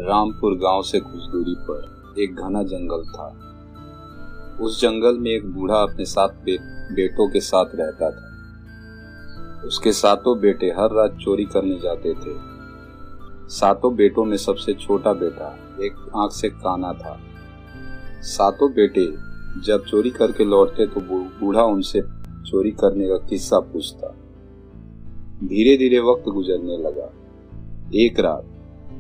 रामपुर गांव से कुछ दूरी पर एक घना जंगल था। उस जंगल में एक बूढ़ा अपने 7 बेटों के साथ रहता था। उसके 7 बेटे हर रात चोरी करने जाते थे। 7 बेटों में सबसे छोटा बेटा एक आंख से काना था। 7 बेटे जब चोरी करके लौटते तो बूढ़ा उनसे चोरी करने का किस्सा पूछता। धीरे धीरे वक्त गुजरने लगा। एक रात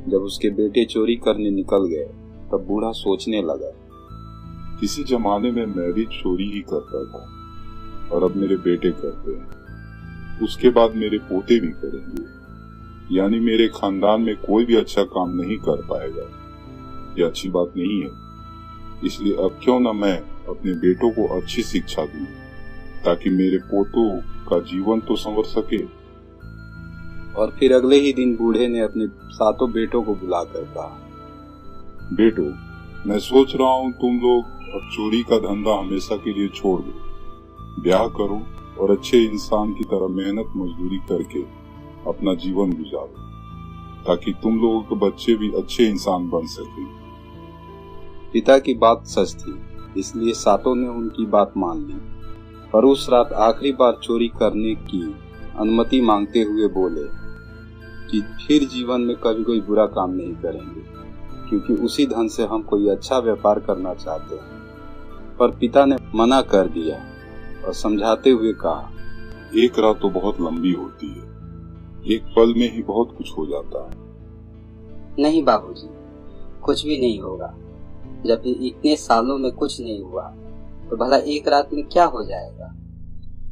जब उसके बेटे चोरी करने निकल गए तब बूढ़ा सोचने लगा, किसी जमाने में मैं भी चोरी ही करता था और अब मेरे बेटे करते हैं, उसके बाद मेरे पोते भी करेंगे, यानी मेरे खानदान में कोई भी अच्छा काम नहीं कर पाएगा। यह अच्छी बात नहीं है। इसलिए अब क्यों न मैं अपने बेटों को अच्छी शिक्षा दूं ताकि मेरे पोतों का जीवन तो संवर सके। और फिर अगले ही दिन बूढ़े ने अपने 7 बेटों को बुलाकर कहा, बेटो, मैं सोच रहा हूँ तुम लोग अब चोरी का धंधा हमेशा के लिए छोड़ दो, ब्याह करो और अच्छे इंसान की तरह मेहनत मजदूरी करके अपना जीवन गुजारो ताकि तुम लोगों के बच्चे भी अच्छे इंसान बन सके। पिता की बात सच थी, इसलिए 7 ने उनकी बात मान ली। पर उस रात आखिरी बार चोरी करने की अनुमति मांगते हुए बोले कि फिर जीवन में कभी कोई बुरा काम नहीं करेंगे, क्योंकि उसी धन से हम कोई अच्छा व्यापार करना चाहते हैं। पर पिता ने मना कर दिया और समझाते हुए कहा, एक रात तो बहुत लंबी होती है, एक पल में ही बहुत कुछ हो जाता है। नहीं बाबूजी, कुछ भी नहीं होगा। जब इतने सालों में कुछ नहीं हुआ तो भला एक रात में क्या हो जाएगा।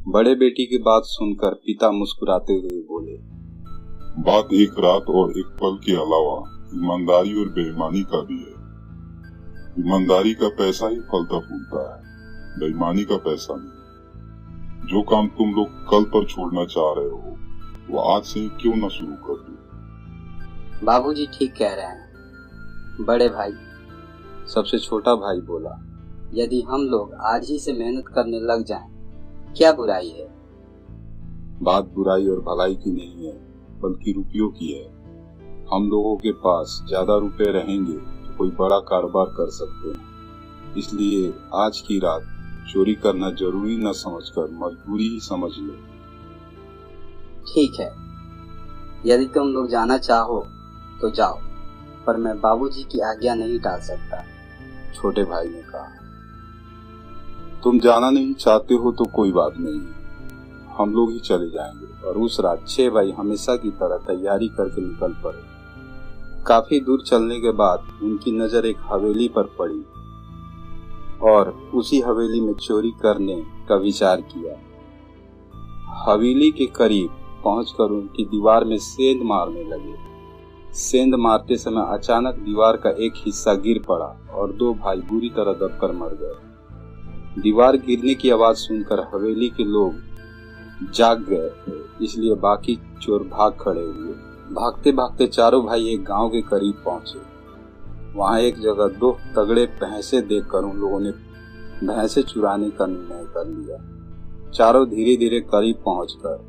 बड़े बेटी की बात सुनकर पिता मुस्कुराते हुए बोले, बात एक रात और एक पल के अलावा ईमानदारी और बेईमानी का भी है। ईमानदारी का पैसा ही फलता फूलता है, बेईमानी का पैसा नहीं। जो काम तुम लोग कल पर छोड़ना चाह रहे हो वो आज से ही क्यों न शुरू कर दो। बाबूजी ठीक कह रहे हैं। बड़े भाई, सबसे छोटा भाई बोला, यदि हम लोग आज ही से मेहनत करने लग जाएं, क्या बुराई है। बात बुराई और भलाई की नहीं है, बल्कि रुपयों की है। हम लोगों के पास ज्यादा रुपए रहेंगे तो कोई बड़ा कारोबार कर सकते हैं। इसलिए आज की रात चोरी करना जरूरी न समझकर मजबूरी ही समझ लो। ठीक है, यदि तुम लोग जाना चाहो तो जाओ, पर मैं बाबूजी की आज्ञा नहीं टाल सकता। छोटे भाई ने कहा, तुम जाना नहीं चाहते हो तो कोई बात नहीं, हम लोग ही चले जाएंगे। और उस रात 6 भाई हमेशा की तरह तैयारी करके निकल पड़े। काफी दूर चलने के बाद उनकी नजर एक हवेली पर पड़ी और उसी हवेली में चोरी करने का विचार किया। हवेली के करीब पहुंचकर उनकी दीवार में सेंध मारने लगे। सेंध मारते समय अचानक दीवार का एक हिस्सा गिर पड़ा और 2 भाई बुरी तरह दबकर मर गए। दीवार गिरने की आवाज सुनकर हवेली के लोग जाग गए थे, इसलिए बाकी चोर भाग खड़े हुए। भागते भागते चारों भाई एक गांव के करीब पहुंचे। वहां एक जगह 2 तगड़े भैंसे देखकर उन लोगों ने भैंसे चुराने का निर्णय कर लिया। चारों धीरे धीरे करीब पहुंचकर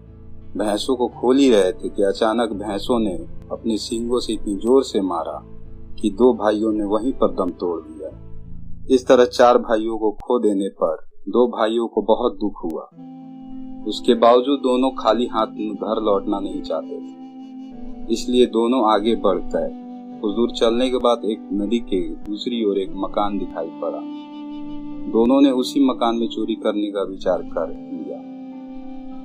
भैंसों को खोल ही रहे थे कि अचानक भैंसों ने अपने सींगों से इतनी जोर से मारा कि 2 भाइयों ने वहीं पर दम तोड़ दिया। इस तरह 4 भाइयों को खो देने पर 2 भाइयों को बहुत दुख हुआ। उसके बावजूद दोनों खाली हाथ में घर लौटना नहीं चाहते थे, इसलिए दोनों आगे बढ़ गए। कुछ दूर चलने के बाद एक नदी के दूसरी ओर एक मकान दिखाई पड़ा। दोनों ने उसी मकान में चोरी करने का विचार कर लिया,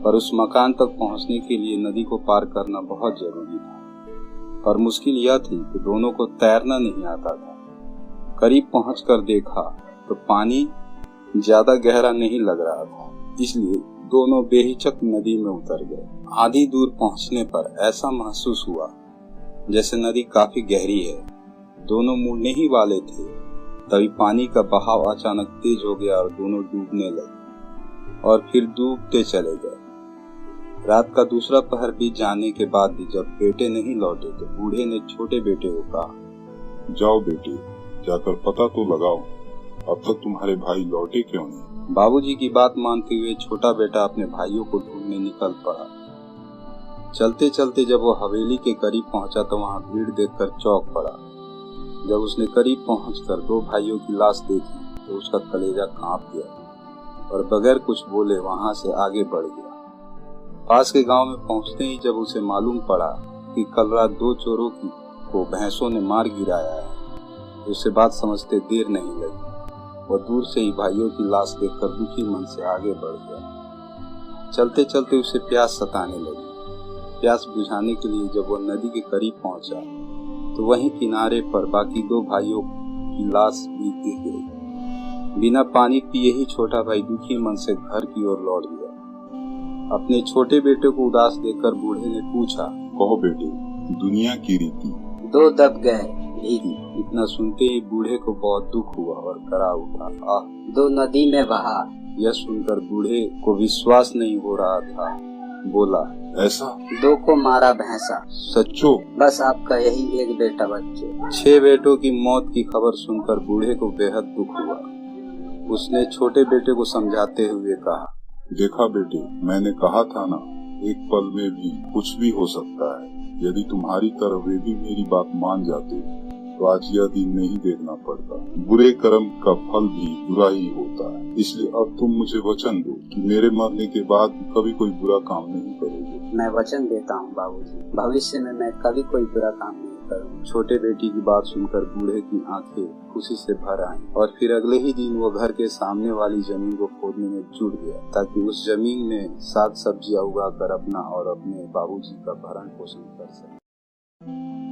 पर उस मकान तक पहुंचने के लिए नदी को पार करना बहुत जरूरी था। पर मुश्किल यह थी कि दोनों को तैरना नहीं आता था। करीब पहुंचकर देखा तो पानी ज्यादा गहरा नहीं लग रहा था, इसलिए दोनों बेहिचक नदी में उतर गए। आधी दूर पहुंचने पर ऐसा महसूस हुआ जैसे नदी काफी गहरी है। दोनों मुड़ने ही वाले थे, तभी पानी का बहाव अचानक तेज हो गया और दोनों डूबने लगे और फिर डूबते चले गए। रात का दूसरा पहर बीत जाने के बाद भी जब बेटे नहीं लौटे तो बूढ़े ने छोटे बेटे को कहा, जाओ बेटे, जाकर पता तो लगाओ अब तक तुम्हारे भाई लौटे क्यों नहीं। बाबूजी की बात मानते हुए छोटा बेटा अपने भाइयों को ढूंढने निकल पड़ा। चलते चलते जब वो हवेली के करीब पहुंचा तो वहां भीड़ देखकर चौंक पड़ा। जब उसने करीब पहुंचकर 2 भाइयों की लाश देखी तो उसका कलेजा कांप गया और बगैर कुछ बोले वहां से आगे बढ़ गया। पास के गांव में पहुंचते ही जब उसे मालूम पड़ा कि कल रात 2 चोरों को भैंसों ने मार गिराया है तो उसे बात समझते देर नहीं लगी। वह दूर से ही भाइयों की लाश देखकर दुखी मन से आगे बढ़ गया। चलते चलते उसे प्यास सताने लगी। प्यास बुझाने के लिए जब वह नदी के करीब पहुंचा तो वहीं किनारे पर बाकी 2 भाइयों की लाश भी दिख गई। बिना पानी पिए ही छोटा भाई दुखी मन से घर की ओर लौट गया। अपने छोटे बेटे को उदास देखकर बूढ़े ने पूछा, कहो बेटे, दुनिया की रीति 2 दब गए। इतना सुनते ही बूढ़े को बहुत दुख हुआ और करा उठा, 2 नदी में बहा। यह सुनकर बूढ़े को विश्वास नहीं हो रहा था। बोला, ऐसा? 2 को मारा भैंसा। सच्चो? बस आपका यही एक बेटा बच्चे। 6 बेटों की मौत की खबर सुनकर बूढ़े को बेहद दुख हुआ। उसने छोटे बेटे को समझाते हुए कहा, देखा बेटे, मैंने कहा था ना, एक पल में भी कुछ भी हो सकता है। यदि तुम्हारी तरह वे भी मेरी बात मान जाते तो आज यह दिन नहीं देखना पड़ता। बुरे कर्म का फल भी बुरा ही होता है। इसलिए अब तुम मुझे वचन दो कि मेरे मरने के बाद कभी कोई बुरा काम नहीं करोगे। मैं वचन देता हूँ बाबूजी, भविष्य में मैं कभी कोई बुरा काम नहीं करूँगा। छोटे बेटी की बात सुनकर बूढ़े की आंखें खुशी से भर आईं और फिर अगले ही दिन वो घर के सामने वाली जमीन को खोदने में जुट गया ताकि उस जमीन में साग सब्जियां उगाकर अपना और अपने बाबूजी का भरण पोषण कर सके।